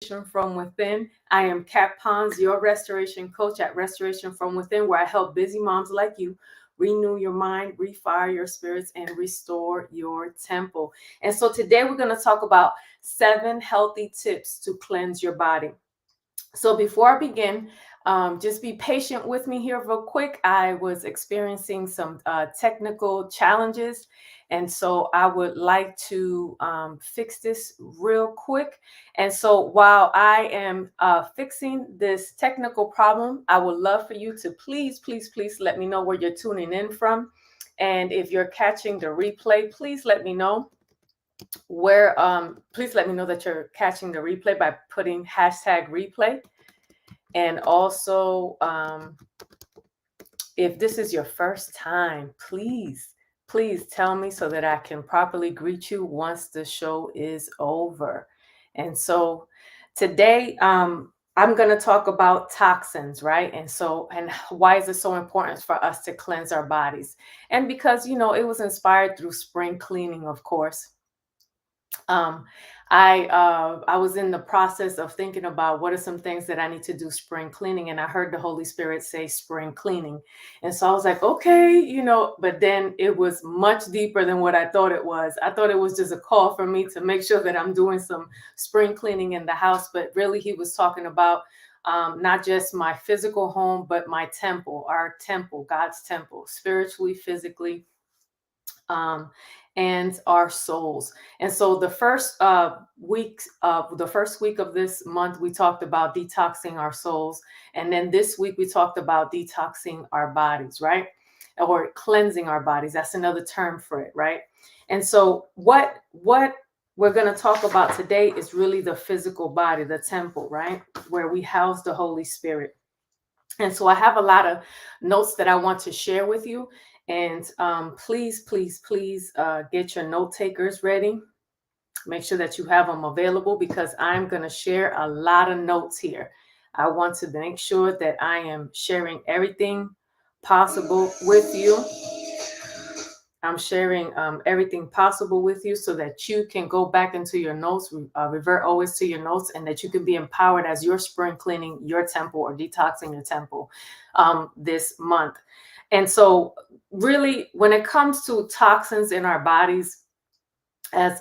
from Within. I am Kat Pons, your restoration coach at Restoration from Within, where I help busy moms like you renew your mind, refire your spirits, and restore your temple. And so today we're going to talk about 7 healthy tips to cleanse your body. So before I begin, just be patient with me here real quick. I was experiencing some technical challenges, and so I would like to fix this real quick. And so while I am fixing this technical problem, I would love for you to please let me know where you're tuning in from. And if you're catching the replay, please let me know please let me know that you're catching the replay by putting hashtag replay. And also, if this is your first time, please tell me so that I can properly greet you once the show is over. And so today, I'm going to talk about toxins, right? And why is it so important for us to cleanse our bodies? And because, it was inspired through spring cleaning, of course. Um, I was in the process of thinking about what are some things that I need to do spring cleaning, and I heard the Holy Spirit say spring cleaning, and so I was like, okay, But then it was much deeper than what I thought it was. I thought it was just a call for me to make sure that I'm doing some spring cleaning in the house, but really He was talking about not just my physical home, but my temple, our temple, God's temple, spiritually, physically, um, and our souls. And so the first week of this month, we talked about detoxing our souls, and then this week we talked about detoxing our bodies, right? Or cleansing our bodies. That's another term for it, right? And so what we're going to talk about today is really the physical body, the temple, right? Where we house the Holy Spirit. And so I have a lot of notes that I want to share with you. And please get your note takers ready. Make sure that you have them available because I'm going to share a lot of notes here. I want to make sure that I am sharing everything possible with you. I'm sharing everything possible with you so that you can go back into your notes, revert always to your notes, and that you can be empowered as you're spring cleaning your temple or detoxing your temple this month. And so, really, when it comes to toxins in our bodies, as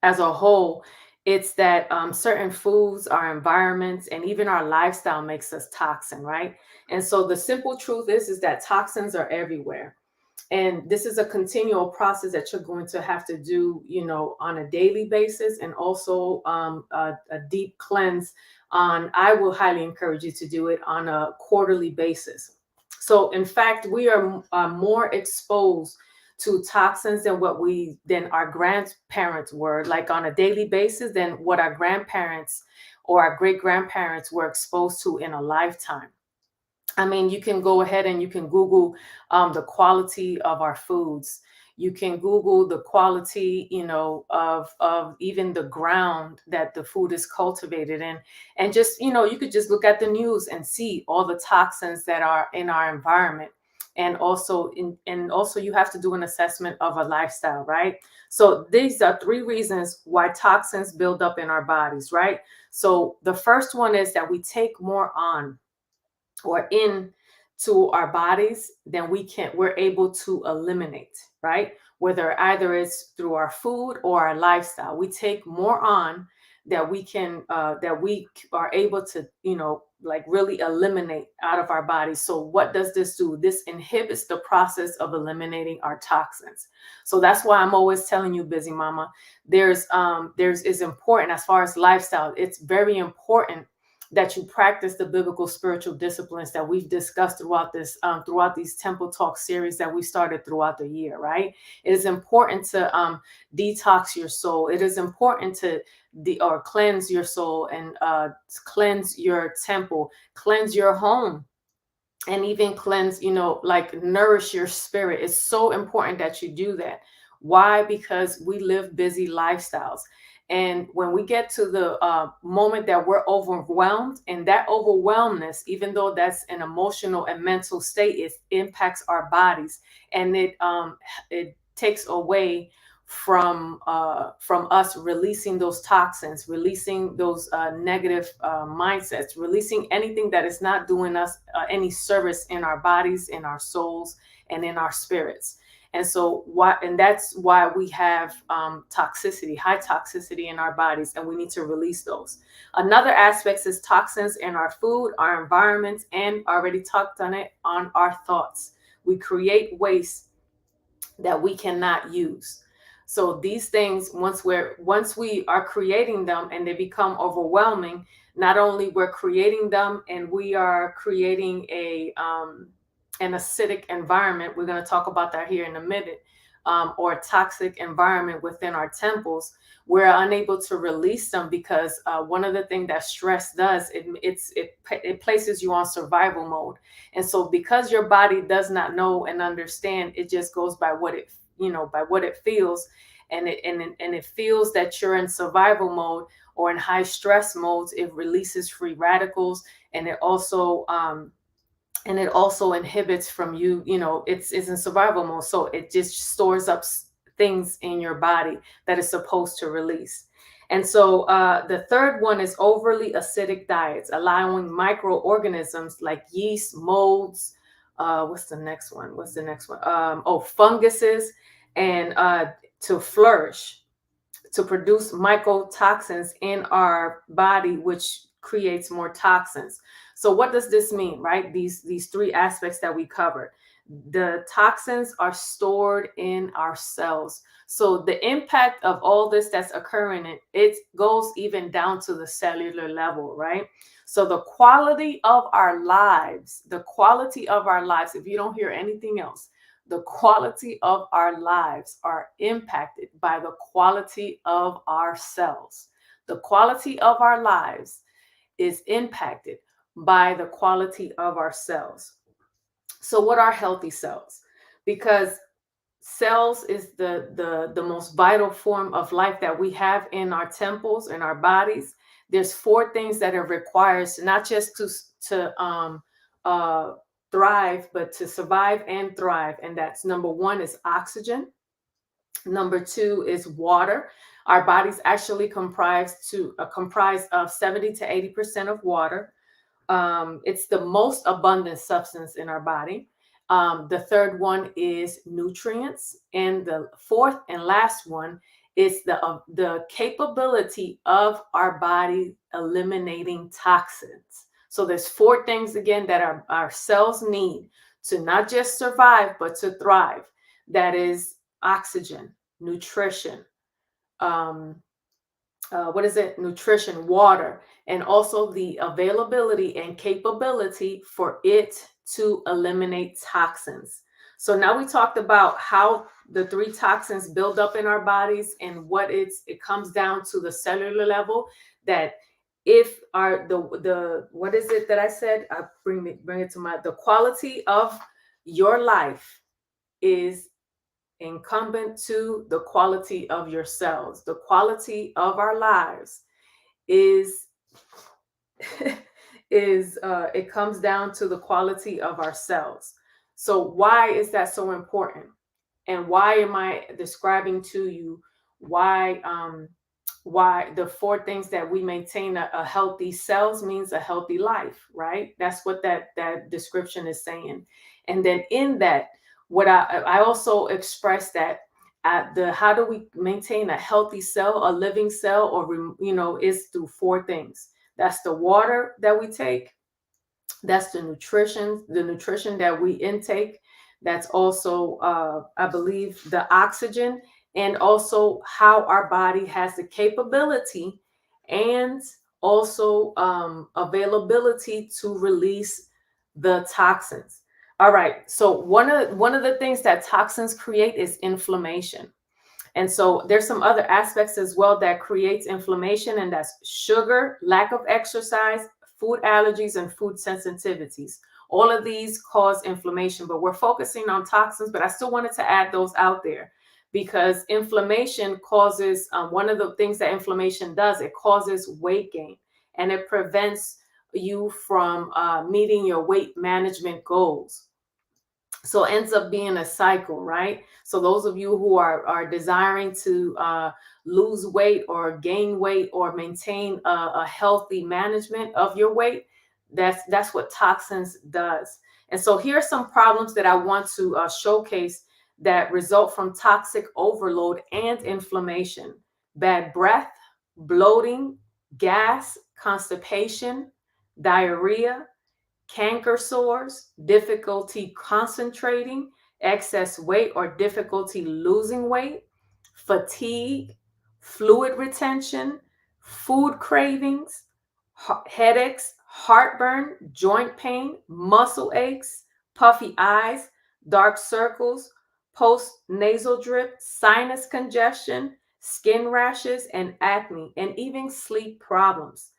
as a whole, it's that certain foods, our environments, and even our lifestyle makes us toxin, right? And so the simple truth is that toxins are everywhere, and this is a continual process that you're going to have to do, on a daily basis, and also a deep cleanse I will highly encourage you to do it on a quarterly basis. So in fact, we are more exposed to toxins than our grandparents were, like on a daily basis, than what our grandparents or our great grandparents were exposed to in a lifetime. I mean, you can go ahead and you can Google the quality of our foods. You can Google the quality, of even the ground that the food is cultivated in, and just, you could just look at the news and see all the toxins that are in our environment. And also you have to do an assessment of a lifestyle, right? So these are 3 reasons why toxins build up in our bodies, right? So the first one is that we take more on or into our bodies than we're able to eliminate, right? Whether either it's through our food or our lifestyle, we take more on that we are able to, like really eliminate out of our bodies. So what does this do? This inhibits the process of eliminating our toxins. So that's why I'm always telling you, busy mama, there's is important as far as lifestyle. It's very important that you practice the biblical spiritual disciplines that we've discussed throughout these Temple Talk series that we started throughout the year, right? It is important to detox your soul. It is important to cleanse your soul and cleanse your temple, cleanse your home, and even cleanse, like nourish your spirit. It's so important that you do that. Why? Because we live busy lifestyles. And when we get to the moment that we're overwhelmed, and that overwhelmness, even though that's an emotional and mental state, it impacts our bodies, and it takes away from us releasing those toxins, releasing those negative mindsets, releasing anything that is not doing us any service in our bodies, in our souls, and in our spirits. And that's why we have toxicity, high toxicity in our bodies, and we need to release those. Another aspect is toxins in our food, our environment, and already talked on it, on our thoughts. We create waste that we cannot use. So these things, once we are creating them and they become overwhelming, not only we're creating them and we are creating an acidic environment. We're going to talk about that here in a minute, or a toxic environment within our temples. We're unable to release them because one of the things that stress does, it places you on survival mode. And so because your body does not know and understand, it just goes by what it feels. And it feels that you're in survival mode or in high stress modes. It releases free radicals, and it also inhibits from you, it's in survival mode. So it just stores up things in your body that is supposed to release. And so the third one is overly acidic diets, allowing microorganisms like yeast, molds. What's the next one? Funguses, and to flourish, to produce mycotoxins in our body, which creates more toxins. So what does this mean, right? These three aspects that we covered. The toxins are stored in our cells. So the impact of all this that's occurring, it goes even down to the cellular level, right? So the quality of our lives, if you don't hear anything else, the quality of our lives are impacted by the quality of our cells. The quality of our lives is impacted by the quality of our cells. So what are healthy cells? Because cells is the most vital form of life that we have in our temples, in our bodies. There's four things that are required, not just to thrive, but to survive and thrive. And that's number one is oxygen. Number two is water. Our bodies actually comprised of 70 to 80% of water. It's the most abundant substance in our body. The third one is nutrients. And the fourth and last one is the capability of our body eliminating toxins. So there's four things, again, that our cells need to not just survive, but to thrive. That is oxygen, nutrition, nutrition, water, and also the availability and capability for it to eliminate toxins. So now we talked about how the three toxins build up in our bodies, and it comes down to the cellular level. That if what is it that I said? I bring it to the quality of your life is incumbent to the quality of your cells. The quality of our lives is it comes down to the quality of our cells. So why is that so important? And why am I describing to you why the four things that we maintain a healthy cells means a healthy life, right? That's what that description is saying. And then in that, what I also express that how do we maintain a healthy cell, a living cell, or is through four things. That's the water that we take. That's the nutrition that we intake. That's also, I believe, the oxygen, and also how our body has the capability and also availability to release the toxins. All right. So one of the things that toxins create is inflammation. And so there's some other aspects as well that creates inflammation, and that's sugar, lack of exercise, food allergies, and food sensitivities. All of these cause inflammation, but we're focusing on toxins, but I still wanted to add those out there because inflammation causes, one of the things that inflammation does, it causes weight gain, and it prevents you from meeting your weight management goals. So it ends up being a cycle, right? So those of you who are desiring to lose weight or gain weight or maintain a healthy management of your weight, that's what toxins does. And so here are some problems that I want to showcase that result from toxic overload and inflammation: bad breath, bloating, gas, constipation, diarrhea, canker sores, difficulty concentrating, excess weight or difficulty losing weight, fatigue, fluid retention, food cravings, headaches, heartburn, joint pain, muscle aches, puffy eyes, dark circles, post nasal drip, sinus congestion, skin rashes, and acne, and even sleep problems.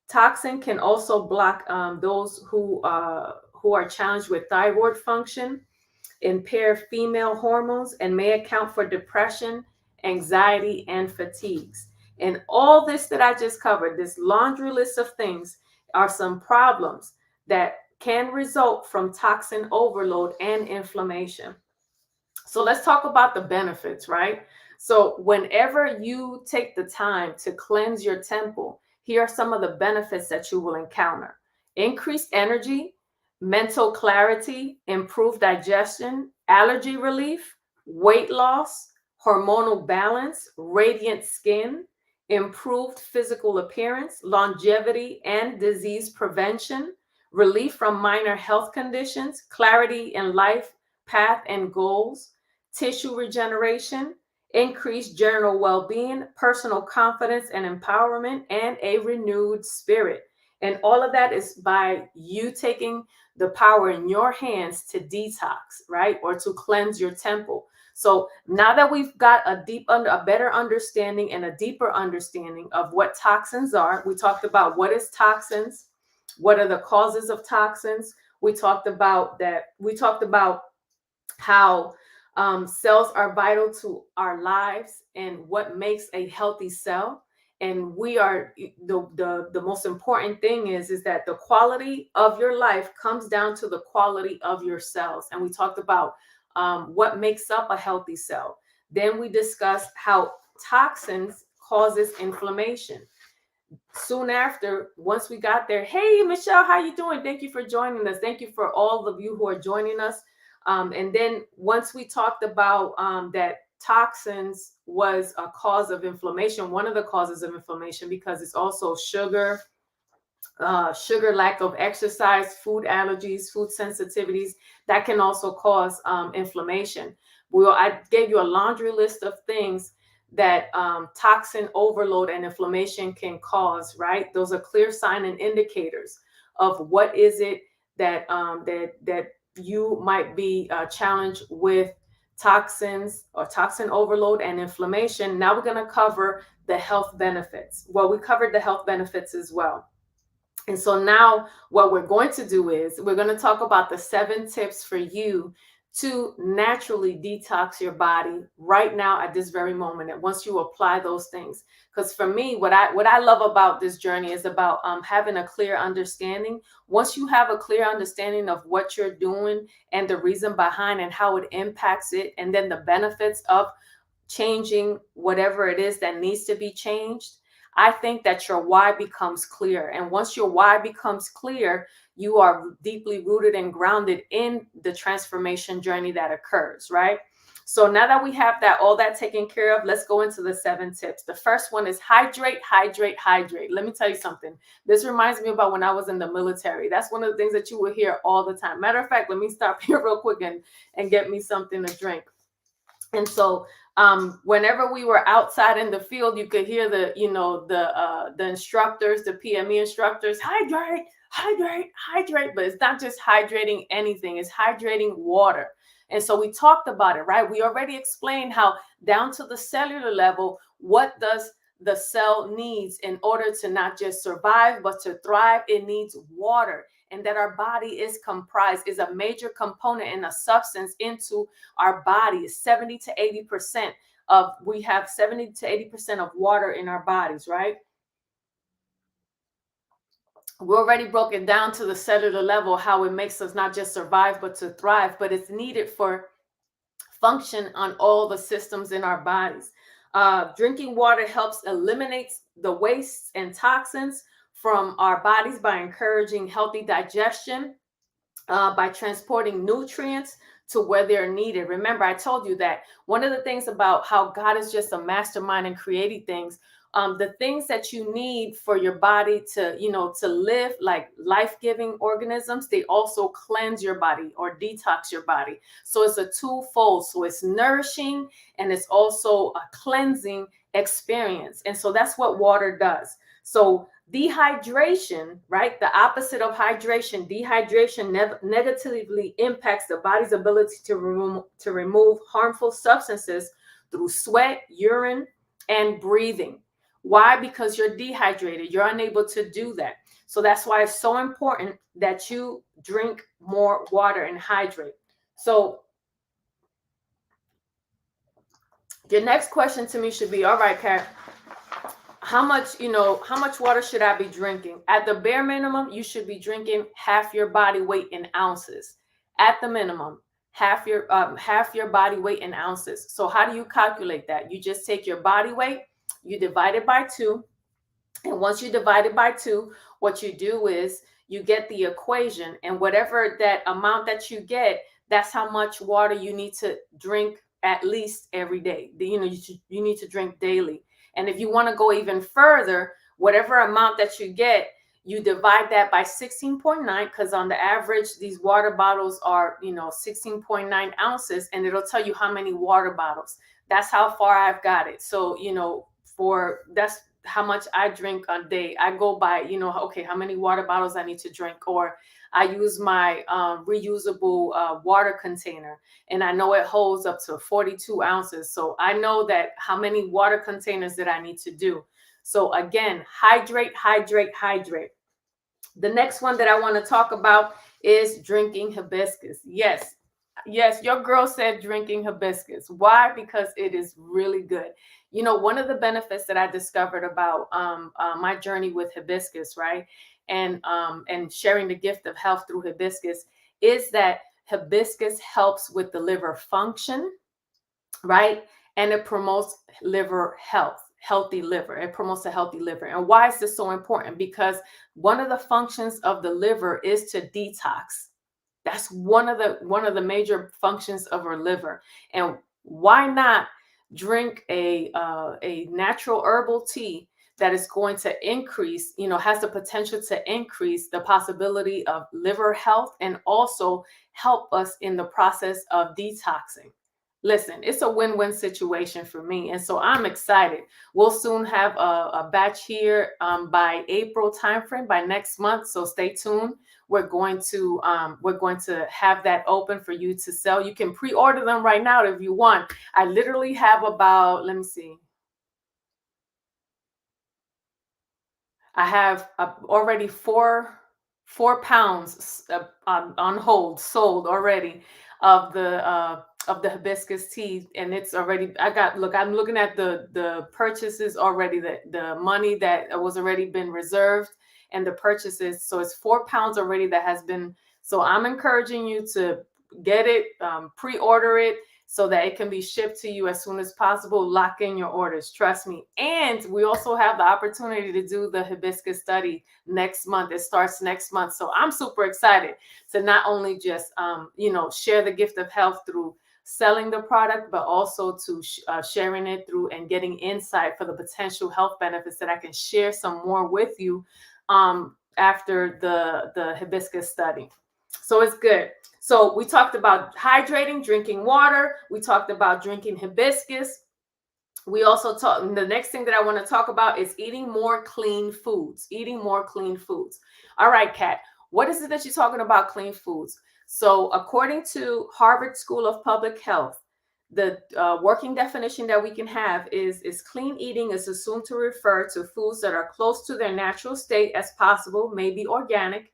Toxin can also block those who are challenged with thyroid function, impair female hormones, and may account for depression, anxiety, and fatigues. And all this that I just covered, this laundry list of things, are some problems that can result from toxin overload and inflammation. So let's talk about the benefits, right? So whenever you take the time to cleanse your temple, here are some of the benefits that you will encounter: increased energy, mental clarity, improved digestion, allergy relief, weight loss, hormonal balance, radiant skin, improved physical appearance, longevity and disease prevention, relief from minor health conditions, clarity in life path and goals, tissue regeneration, increased general well being, personal confidence and empowerment, and a renewed spirit. And all of that is by you taking the power in your hands to detox, right? Or to cleanse your temple. So now that we've got a better understanding and a deeper understanding of what toxins are, we talked about what is toxins, what are the causes of toxins. We talked about how cells are vital to our lives and what makes a healthy cell. And we are the most important thing is that the quality of your life comes down to the quality of your cells. And we talked about what makes up a healthy cell. Then we discussed how toxins causes inflammation. Soon after, once we got there, hey Michelle, how you doing? Thank you for joining us. Thank you for all of you who are joining us. And then once we talked about that toxins was a cause of inflammation, one of the causes of inflammation, because it's also sugar, lack of exercise, food allergies, food sensitivities, that can also cause inflammation. I gave you a laundry list of things that toxin overload and inflammation can cause, right? Those are clear sign and indicators of what is it that you might be challenged with toxins or toxin overload and inflammation. Now we're going to cover the health benefits. Well, we covered the health benefits as well. And so now what we're going to do is we're going to talk about the 7 tips for you to naturally detox your body right now at this very moment. And once you apply those things, because for me, what I love about this journey is about having a clear understanding. Once you have a clear understanding of what you're doing and the reason behind and how it impacts it, and then the benefits of changing whatever it is that needs to be changed, I think that your why becomes clear. And once your why becomes clear, you are deeply rooted and grounded in the transformation journey that occurs, right? So now that we have all that taken care of, let's go into the 7 tips. The first one is hydrate, hydrate, hydrate. Let me tell you something. This reminds me about when I was in the military. That's one of the things that you will hear all the time. Matter of fact, let me stop here real quick and get me something to drink. And so whenever we were outside in the field, you could hear the instructors, the PME instructors, hydrate, hydrate, hydrate. But it's not just hydrating anything, it's hydrating water. And so we talked about it, right? We already explained how down to the cellular level, what does the cell needs in order to not just survive, but to thrive? It needs water. And that our body is a major component and a substance into our body. Is 70 to 80% of, we have 70 to 80% of water in our bodies, right? We already broke it down to the cellular level, how it makes us not just survive, but to thrive. But it's needed for function on all the systems in our bodies. Drinking water helps eliminate the wastes and toxins from our bodies by encouraging healthy digestion, by transporting nutrients to where they're needed. Remember, I told you that one of the things about how God is just a mastermind in creating things, the things that you need for your body to, to live like life-giving organisms, they also cleanse your body or detox your body. So it's a twofold. So it's nourishing and it's also a cleansing experience. And so that's what water does. So dehydration, right? The opposite of hydration, dehydration negatively impacts the body's ability to remove harmful substances through sweat, urine, and breathing. Why? Because you're dehydrated. You're unable to do that. So that's why it's so important that you drink more water and hydrate. So your next question to me should be, all right, Kat, how much water should I be drinking? At the bare minimum, you should be drinking half your body weight in ounces. At the minimum, half your body weight in ounces. So how do you calculate that? You just take your body weight, you divide it by 2, and once you divide it by 2, what you do is you get the equation, and whatever that amount that you get, that's how much water you need to drink at least every day. You need to drink daily. And if you want to go even further, whatever amount that you get, you divide that by 16.9, because on the average, these water bottles are, 16.9 ounces, and it'll tell you how many water bottles. That's how far I've got it. So, for that's how much I drink a day. I go by, okay, how many water bottles I need to drink, or I use my reusable water container, and I know it holds up to 42 ounces. So I know that how many water containers that I need to do. So again, hydrate, hydrate, hydrate. The next one that I want to talk about is drinking hibiscus. Yes, yes, your girl said drinking hibiscus. Why? Because it is really good. One of the benefits that I discovered about my journey with hibiscus, right, and sharing the gift of health through hibiscus, is that hibiscus helps with the liver function, right? And it promotes liver health, healthy liver. It promotes a healthy liver. And why is this so important? Because one of the functions of the liver is to detox. That's one of the major functions of our liver. And why not drink a natural herbal tea that is going to increase, has the potential to increase the possibility of liver health and also help us in the process of detoxing. Listen, it's a win-win situation for me, and so I'm excited. We'll soon have a batch here by April timeframe, by next month. So stay tuned. We're going to have that open for you to sell. You can pre-order them right now if you want. I literally have about, let me see, I have already 4 pounds on hold, sold already, of the hibiscus tea, and it's already. I got look. I'm looking at the purchases already. The money that was already been reserved and the purchases. So it's 4 pounds already that has been. So I'm encouraging you to get it, pre-order it, so that it can be shipped to you as soon as possible. Lock in your orders, trust me. And we also have the opportunity to do the hibiscus study next month. It starts next month. So I'm super excited to not only just, share the gift of health through selling the product, but also to sharing it through and getting insight for the potential health benefits that I can share some more with you after the hibiscus study. So it's good. So we talked about hydrating, drinking water. We talked about drinking hibiscus. We also talked, the next thing that I want to talk about is eating more clean foods. Eating more clean foods. All right, Kat, what is it that you're talking about clean foods? So according to Harvard School of Public Health, the working definition that we can have is clean eating is assumed to refer to foods that are close to their natural state as possible, may be organic,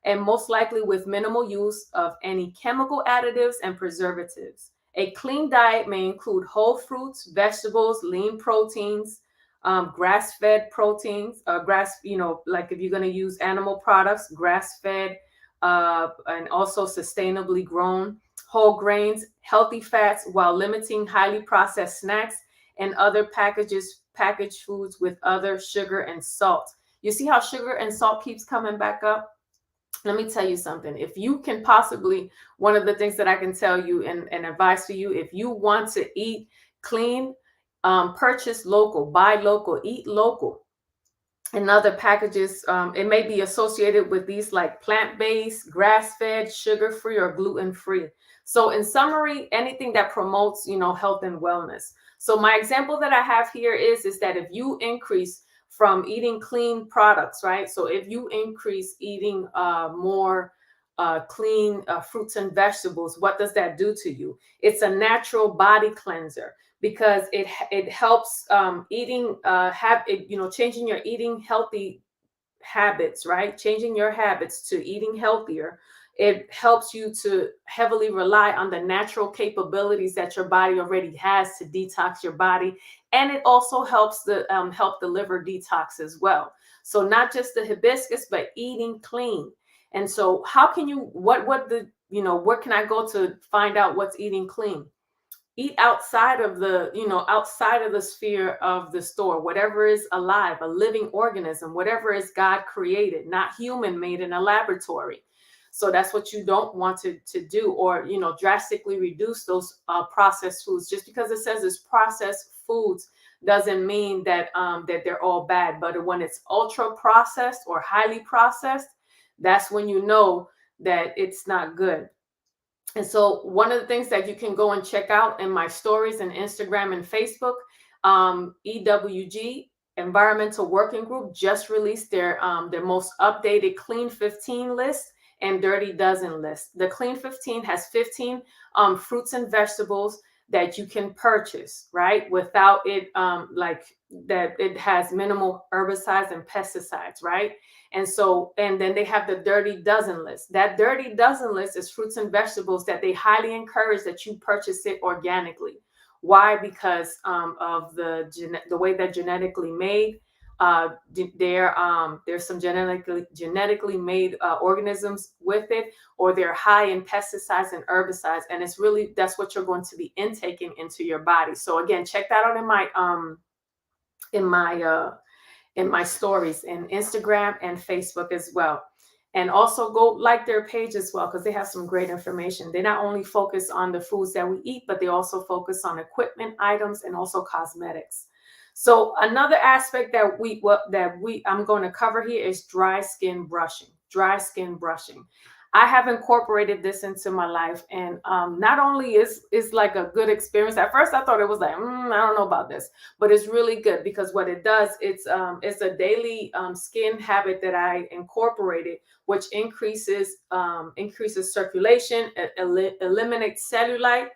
and most likely with minimal use of any chemical additives and preservatives. A clean diet may include whole fruits, vegetables, lean proteins, grass-fed proteins, like if you're going to use animal products, grass-fed, and also sustainably grown, whole grains, healthy fats, while limiting highly processed snacks and other packaged foods with other sugar and salt. You see how sugar and salt keeps coming back up? Let me tell you something. If you can possibly, one of the things that I can tell you and advise for you, if you want to eat clean, purchase local, buy local, eat local. And other packages, it may be associated with these like plant-based, grass-fed, sugar-free, or gluten-free. So in summary, anything that promotes, health and wellness. So my example that I have here is that if you increase from eating clean products, right? So if you increase eating more clean fruits and vegetables, what does that do to you? It's a natural body cleanser, because it helps eating have it, changing your eating healthy habits, right? Changing your habits to eating healthier. It helps you to heavily rely on the natural capabilities that your body already has to detox your body, and it also helps the help the liver detox as well. So not just the hibiscus, but eating clean. And so, how can you? Where can I go to find out what's eating clean? Eat outside of the sphere of the store, whatever is alive, a living organism, whatever is God created, not human made in a laboratory. So that's what you don't want to do, or drastically reduce those processed foods. Just because it says it's processed foods doesn't mean that they're all bad. But when it's ultra processed or highly processed, that's when you know that it's not good. And so one of the things that you can go and check out in my stories and Instagram and Facebook, EWG, Environmental Working Group, just released their most updated Clean 15 list and Dirty Dozen list. The Clean 15 has 15 fruits and vegetables that you can purchase, right? Without it, that it has minimal herbicides and pesticides, right? And then they have the Dirty Dozen list. That Dirty Dozen list is fruits and vegetables that they highly encourage that you purchase it organically. Why? Because of the way they're genetically made. There's some genetically made organisms with it, or they're high in pesticides and herbicides, and that's what you're going to be intaking into your body. So again, check that out in my stories in Instagram and Facebook as well. And also go like their page as well, because they have some great information. They not only focus on the foods that we eat, but they also focus on equipment items and also cosmetics. So another aspect that I'm going to cover here is dry skin brushing. Dry skin brushing. I have incorporated this into my life, and not only is like a good experience. At first, I thought it was like, I don't know about this, but it's really good, because what it does, it's a daily skin habit that I incorporated, which increases circulation, eliminates cellulite.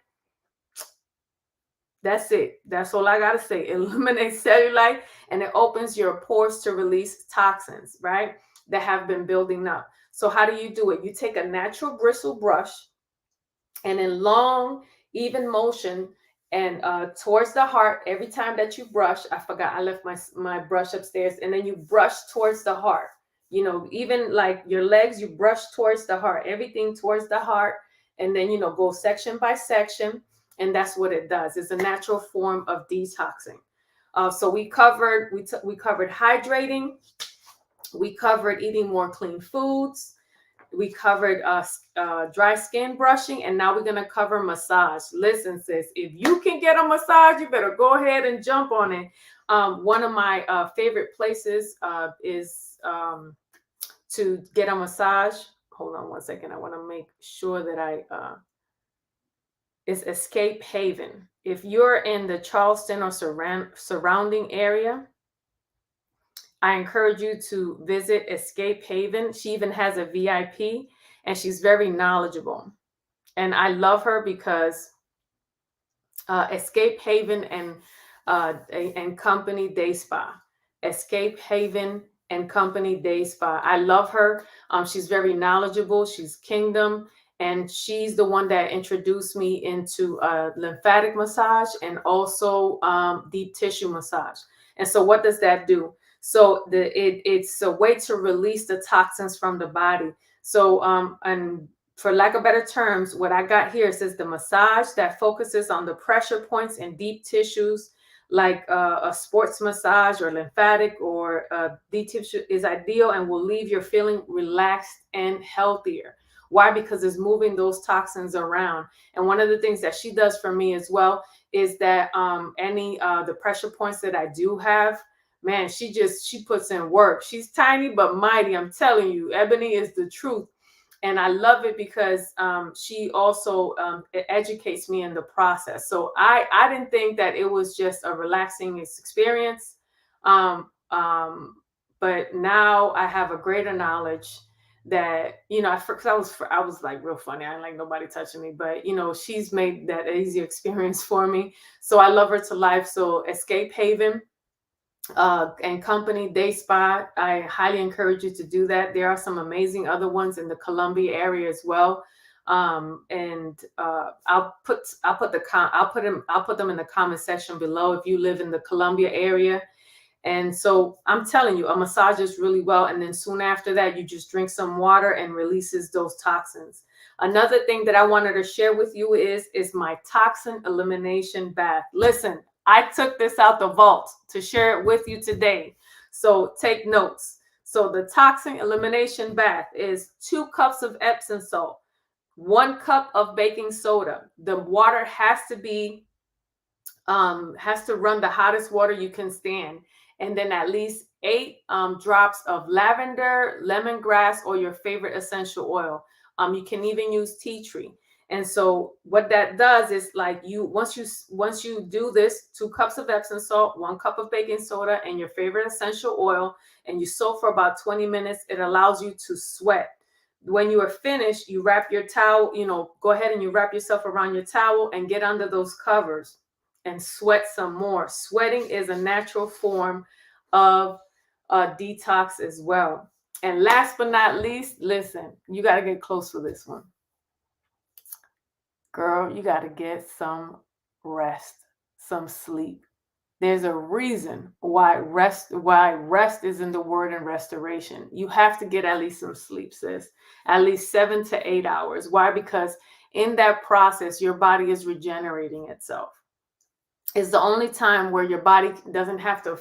That's it. That's all I gotta say. Eliminates cellulite, and it opens your pores to release toxins, right, that have been building up. So how do you do it? You take a natural bristle brush, and in long, even motion, and towards the heart. Every time that you brush, I forgot I left my brush upstairs, and then you brush towards the heart. Even like your legs, you brush towards the heart. Everything towards the heart, and then go section by section, and that's what it does. It's a natural form of detoxing. So we covered hydrating. We covered eating more clean foods. We covered dry skin brushing, and now we're going to cover massage. Listen, sis, if you can get a massage, you better go ahead and jump on it. One of my favorite places is to get a massage. Hold on one second. I want to make sure that it's Escape Haven. If you're in the Charleston or surrounding area, I encourage you to visit Escape Haven. She even has a VIP, and she's very knowledgeable. And I love her because Escape Haven and Company Day Spa. Escape Haven and Company Day Spa. I love her. She's very knowledgeable. She's Kingdom. And she's the one that introduced me into lymphatic massage and also deep tissue massage. And so what does that do? So it's a way to release the toxins from the body. So and for lack of better terms, what I got here says the massage that focuses on the pressure points in deep tissues, like a sports massage or lymphatic or deep tissue, is ideal and will leave you feeling relaxed and healthier. Why? Because it's moving those toxins around. And one of the things that she does for me as well is that any the pressure points that I do have, man, she puts in work. She's tiny but mighty. I'm telling you, Ebony is the truth. And I love it because she also educates me in the process. So I didn't think that it was just a relaxing experience, but now I have a greater knowledge that, you know, I was like real funny. I didn't like nobody touching me, but you know, she's made that easy experience for me. So I love her to life. So Escape Haven and Company Day Spa, I highly encourage you to do that. There are some amazing other ones in the Columbia area as well. And I'll put them in the comment section below if you live in the Columbia area. And so I'm telling you, a massages really well. And then soon after that, you just drink some water and releases those toxins. Another thing that I wanted to share with you is my toxin elimination bath. Listen, I took this out the vault to share it with you today. So take notes. So the toxin elimination bath is 2 cups of Epsom salt, 1 cup of baking soda. The water has to run the hottest water you can stand, and then at least 8 drops of lavender, lemongrass, or your favorite essential oil. You can even use tea tree. And so what that does is, like, once you do this, 2 cups of Epsom salt, 1 cup of baking soda, and your favorite essential oil, and you soak for about 20 minutes, it allows you to sweat. When you are finished, you wrap your towel, go ahead and you wrap yourself around your towel and get under those covers and sweat some more. Sweating is a natural form of detox as well. And last but not least, listen, you got to get close for this one. Girl, you got to get some rest, some sleep. There's a reason why rest is in the word in restoration. You have to get at least some sleep, sis. At least 7 to 8 hours. Why? Because in that process, your body is regenerating itself. It's the only time where your body doesn't have to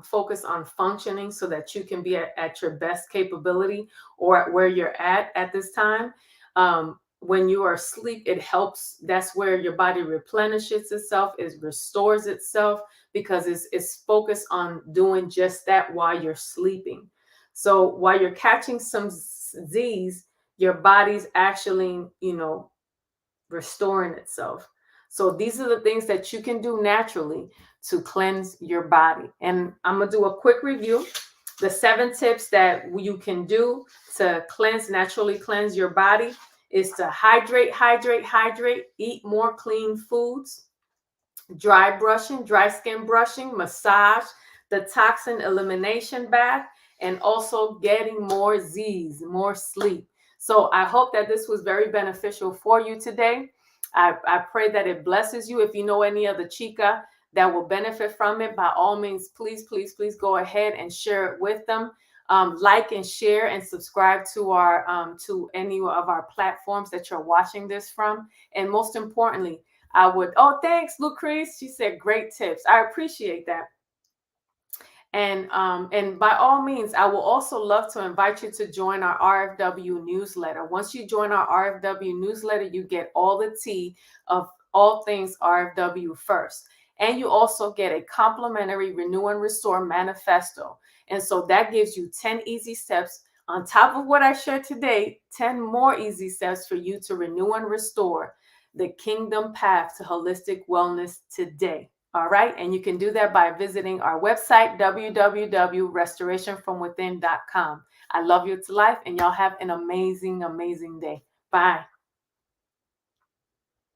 focus on functioning so that you can be at your best capability or at where you're at this time. When you are asleep, it helps. That's where your body replenishes itself, it restores itself, because it's focused on doing just that while you're sleeping. So while you're catching some Z's, your body's actually, restoring itself. So these are the things that you can do naturally to cleanse your body. And I'm going to do a quick review. The 7 tips that you can do to naturally cleanse your body is to hydrate, eat more clean foods, dry skin brushing, massage, the toxin elimination bath, and also getting more Z's, more sleep. So I hope that this was very beneficial for you today. I pray that it blesses you. If you know any other chica that will benefit from it, by all means, please go ahead and share it with them. Like and share and subscribe to our to any of our platforms that you're watching this from. And most importantly, thanks, Lucrece. She said great tips. I appreciate that. And by all means, I will also love to invite you to join our RFW newsletter. Once you join our RFW newsletter, you get all the tea of all things RFW first. And you also get a complimentary Renew and Restore manifesto. And so that gives you 10 easy steps on top of what I shared today, 10 more easy steps for you to renew and restore the kingdom path to holistic wellness today. All right. And you can do that by visiting our website, www.restorationfromwithin.com. I love you to life, and y'all have an amazing, amazing day. Bye.